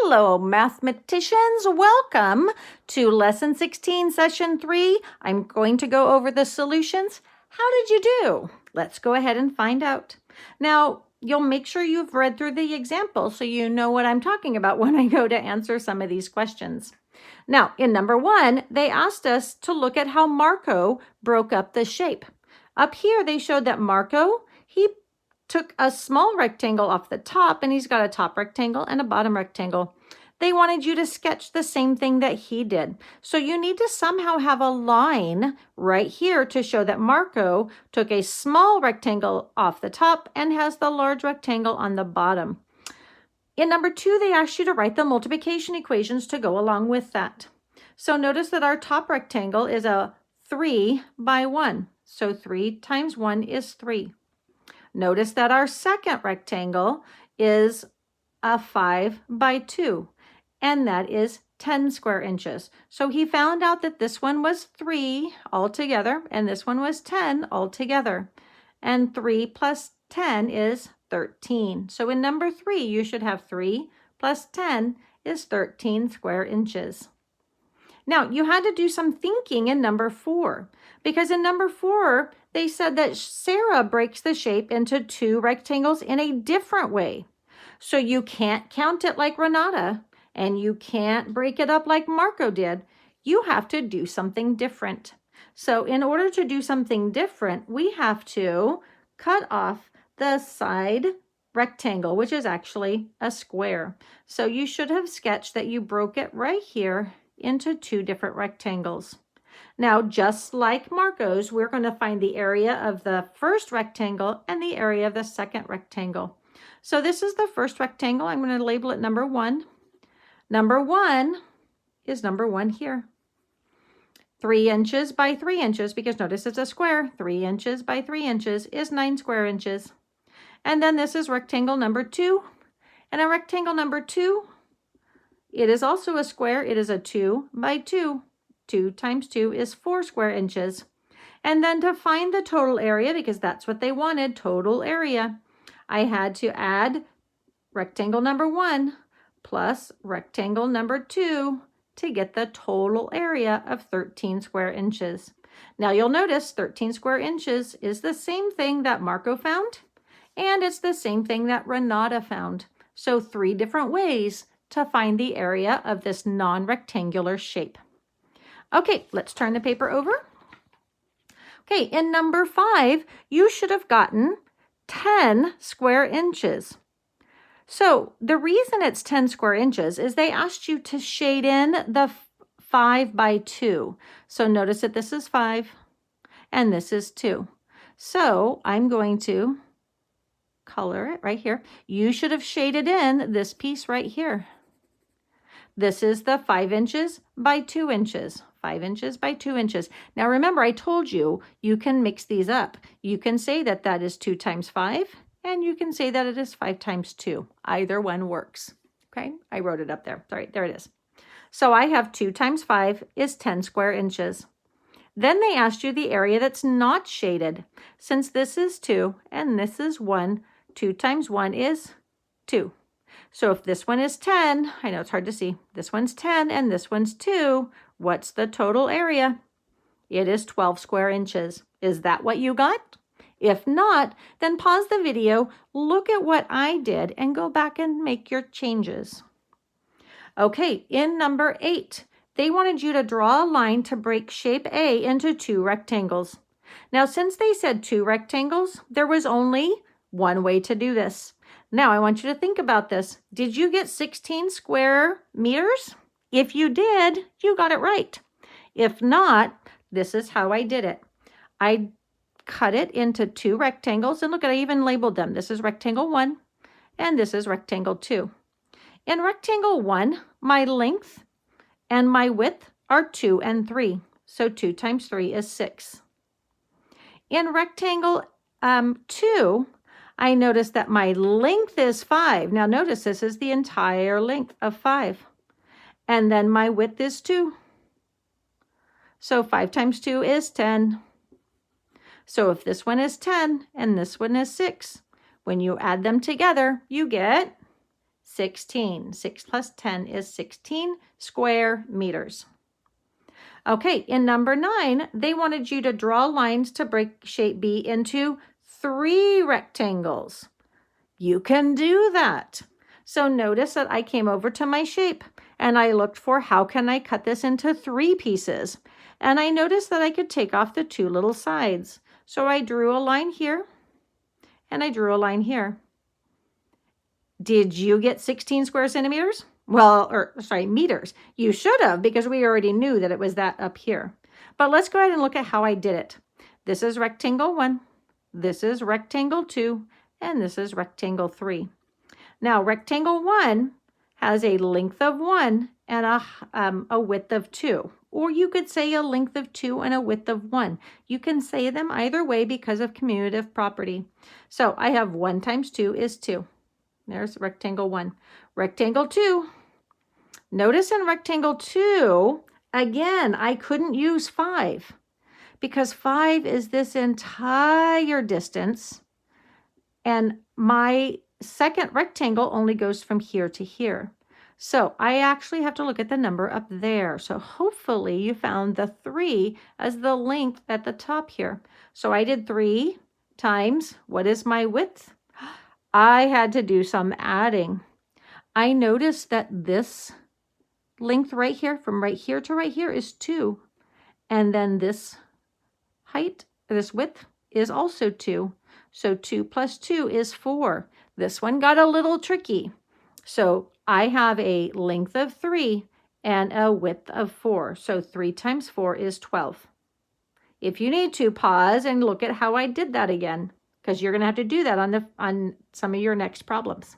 Hello, mathematicians. Welcome to Lesson 16, Session 3. I'm going to go over the solutions. How did you do? Let's go ahead and find out. Now, you'll make sure you've read through the example so you know what I'm talking about when I go to answer some of these questions. Now, in number 1, they asked us to look at how Marco broke up the shape. Up here, they showed that Marco, he took a small rectangle off the top, and he's got a top rectangle and a bottom rectangle. They wanted you to sketch the same thing that he did. So you need to somehow have a line right here to show that Marco took a small rectangle off the top and has the large rectangle on the bottom. In number 2, they asked you to write the multiplication equations to go along with that. So notice that our top rectangle is a 3 by 1. So 3 times 1 is 3. Notice that our second rectangle is a 5 by 2, and that is 10 square inches. So he found out that this one was 3 altogether, and this one was 10 altogether. And 3 plus 10 is 13. So in number 3, you should have 3 plus 10 is 13 square inches. Now, you had to do some thinking in number 4, because in number 4, they said that Sarah breaks the shape into 2 rectangles in a different way. So you can't count it like Renata, and you can't break it up like Marco did. You have to do something different. So in order to do something different, we have to cut off the side rectangle, which is actually a square. So you should have sketched that you broke it right here into 2 different rectangles. Now, just like Marco's, we're going to find the area of the first rectangle and the area of the second rectangle. So this is the first rectangle. I'm going to label it number 1. Number 1 is number 1 here. 3 inches by 3 inches, because notice it's a square. 3 inches by 3 inches is 9 square inches. And then this is rectangle number 2. And a rectangle number 2, it is also a square. It is a 2 by 2. 2 times 2 is 4 square inches. And then to find the total area, because that's what they wanted, total area, I had to add rectangle number 1 plus rectangle number 2 to get the total area of 13 square inches. Now you'll notice 13 square inches is the same thing that Marco found, and it's the same thing that Renata found. So 3 different ways to find the area of this non-rectangular shape. Okay, let's turn the paper over. Okay, in number 5, you should have gotten 10 square inches. So the reason it's 10 square inches is they asked you to shade in the 5 by 2. So notice that this is 5 and this is 2. So I'm going to color it right here. You should have shaded in this piece right here. This is the 5 inches by 2 inches. 5 inches by 2 inches. Now remember, I told you, you can mix these up. You can say that that is 2 times 5, and you can say that it is 5 times 2. Either one works. Okay, I wrote it up there. Sorry, there it is. So I have 2 times 5 is 10 square inches. Then they asked you the area that's not shaded. Since this is 2 and this is 1, 2 times 1 is 2. So if this one is 10, I know it's hard to see, this one's 10 and this one's 2, what's the total area? It is 12 square inches. Is that what you got? If not, then pause the video, look at what I did, and go back and make your changes. Okay, in number 8, they wanted you to draw a line to break shape A into 2 rectangles. Now, since they said 2 rectangles, there was only one way to do this. Now, I want you to think about this. Did you get 16 square meters? If you did, you got it right. If not, this is how I did it. I cut it into 2 rectangles, and look, I even labeled them. This is rectangle 1, and this is rectangle 2. In rectangle 1, my length and my width are 2 and 3. So 2 times 3 is 6. In rectangle 2, I noticed that my length is 5. Now notice this is the entire length of 5. And then my width is 2. So 5 times 2 is 10. So if this one is 10 and this one is 6, when you add them together, you get 16. 6 plus 10 is 16 square meters. Okay, in number 9, they wanted you to draw lines to break shape B into 3 rectangles. You can do that. So notice that I came over to my shape and I looked for how can I cut this into 3 pieces. And I noticed that I could take off the 2 little sides. So I drew a line here and I drew a line here. Did you get 16 square centimeters? Well, meters. You should have, because we already knew that it was that up here. But let's go ahead and look at how I did it. This is rectangle 1, this is rectangle 2, and this is rectangle 3. Now, rectangle 1 has a length of 1 and a width of 2. Or you could say a length of 2 and a width of 1. You can say them either way because of commutative property. So I have 1 times 2 is 2. There's rectangle 1. Rectangle 2. Notice in rectangle 2, again, I couldn't use 5 because 5 is this entire distance, and my second rectangle only goes from here to here. So I actually have to look at the number up there. So hopefully you found the 3 as the length at the top here. So I did 3 times, what is my width? I had to do some adding. I noticed that this length right here, from right here to right here, is 2. And then this height, this width, is also 2. So 2 plus 2 is 4. This one got a little tricky. So I have a length of 3 and a width of 4. So 3 times 4 is 12. If you need to, pause and look at how I did that again, because you're going to have to do that on some of your next problems.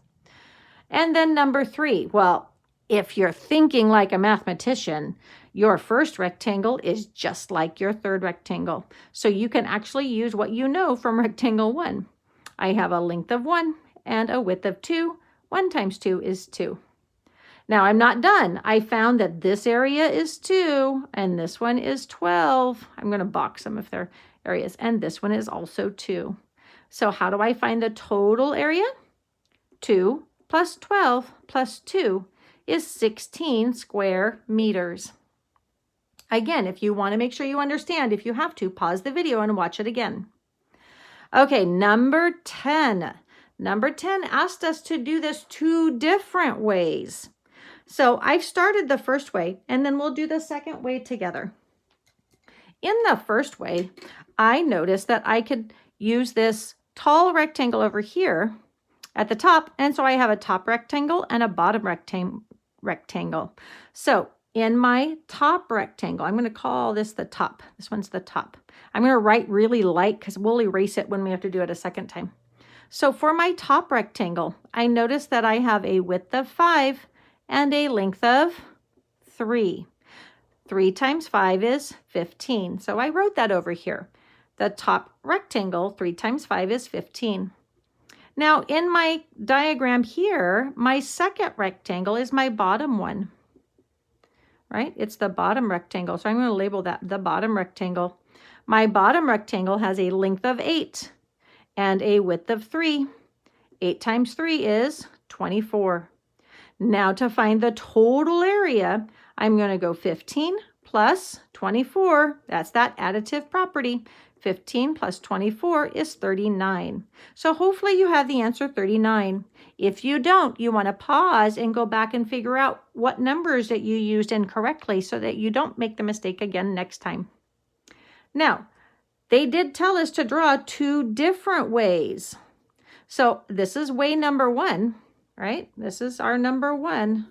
And then number 3. Well, if you're thinking like a mathematician, your first rectangle is just like your third rectangle. So you can actually use what you know from rectangle 1. I have a length of 1 and a width of 2. 1 times 2 is 2. Now I'm not done. I found that this area is 2 and this one is 12. I'm going to box them if they're areas. And this one is also 2. So how do I find the total area? 2 plus 12 plus 2 is 16 square meters. Again, if you want to make sure you understand, if you have to, pause the video and watch it again. Okay, number 10. Number 10 asked us to do this 2 different ways. So I've started the first way, and then we'll do the second way together. In the first way, I noticed that I could use this tall rectangle over here at the top, and so I have a top rectangle and a bottom rectangle. So in my top rectangle, I'm going to call this the top. This one's the top. I'm going to write really light because we'll erase it when we have to do it a second time. So for my top rectangle, I notice that I have a width of 5 and a length of 3. 3 times 5 is 15. So I wrote that over here. The top rectangle, 3 times 5 is 15. Now in my diagram here, my second rectangle is my bottom one, right? It's the bottom rectangle. So I'm going to label that the bottom rectangle. My bottom rectangle has a length of 8 and a width of 3. 8 times 3 is 24. Now to find the total area, I'm going to go 15 plus 24. That's that additive property. 15 plus 24 is 39. So hopefully you have the answer 39. If you don't, you want to pause and go back and figure out what numbers that you used incorrectly so that you don't make the mistake again next time. Now, they did tell us to draw 2 different ways. So this is way number 1, right? This is our number 1.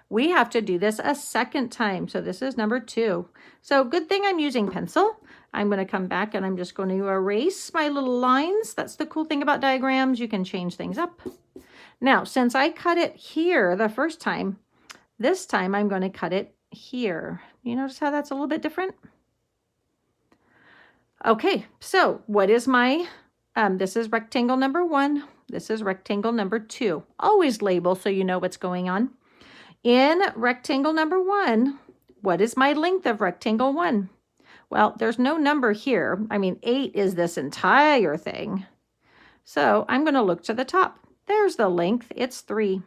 We have to do this a second time. So this is number 2. So good thing I'm using pencil. I'm going to come back and I'm just going to erase my little lines. That's the cool thing about diagrams. You can change things up. Now, since I cut it here the first time, this time I'm going to cut it here. You notice how that's a little bit different? Okay, so what is my, this is rectangle number 1. This is rectangle number 2. Always label so you know what's going on. In rectangle number 1, what is my length of rectangle 1? Well, there's no number here. I mean, 8 is this entire thing. So I'm going to look to the top. There's the length. It's 3.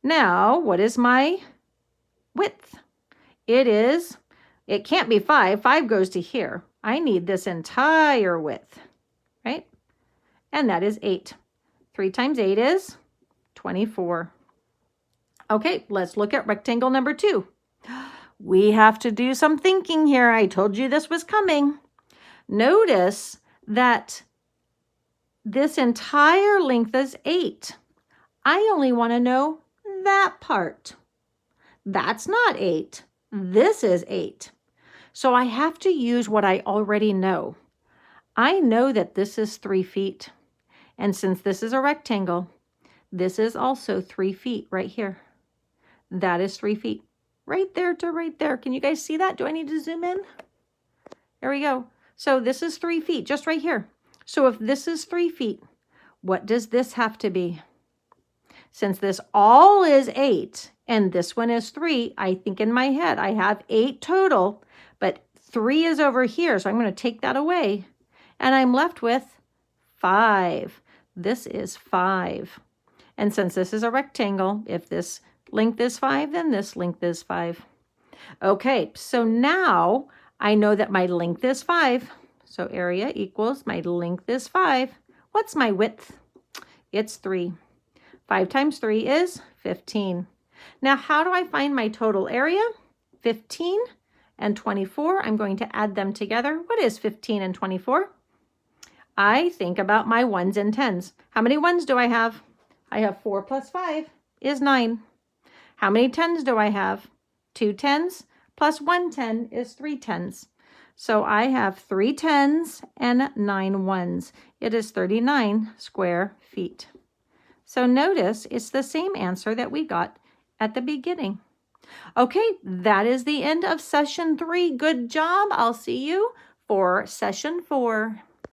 Now, what is my width? It can't be 5. 5 goes to here. I need this entire width, right? And that is 8. 3 times 8 is 24. Okay, let's look at rectangle number 2. We have to do some thinking here. I told you this was coming. Notice that this entire length is 8. I only want to know that part. That's not 8. This is 8. So I have to use what I already know. I know that this is 3 feet. And since this is a rectangle, this is also 3 feet right here. That is 3 feet. Right there to right there. Can you guys see that? Do I need to zoom in? There we go. So this is 3 feet, just right here. So if this is 3 feet, what does this have to be? Since this all is 8 and this one is 3, I think in my head I have 8 total, but 3 is over here, so I'm going to take that away. And I'm left with 5. This is 5. And since this is a rectangle, if this length is 5, then this length is 5. Okay, so now I know that my length is 5. So area equals my length is 5. What's my width? It's 3. 5 times 3 is 15. Now, how do I find my total area? 15 and 24. I'm going to add them together. What is 15 and 24? I think about my 1s and 10s. How many 1s do I have? I have 4 plus 5 is 9. How many 10s do I have? 2 10s plus 1 10 is 3 10s. So I have 3 10s and 9 1s. It is 39 square feet. So notice it's the same answer that we got at the beginning. Okay, that is the end of session 3. Good job. I'll see you for session 4.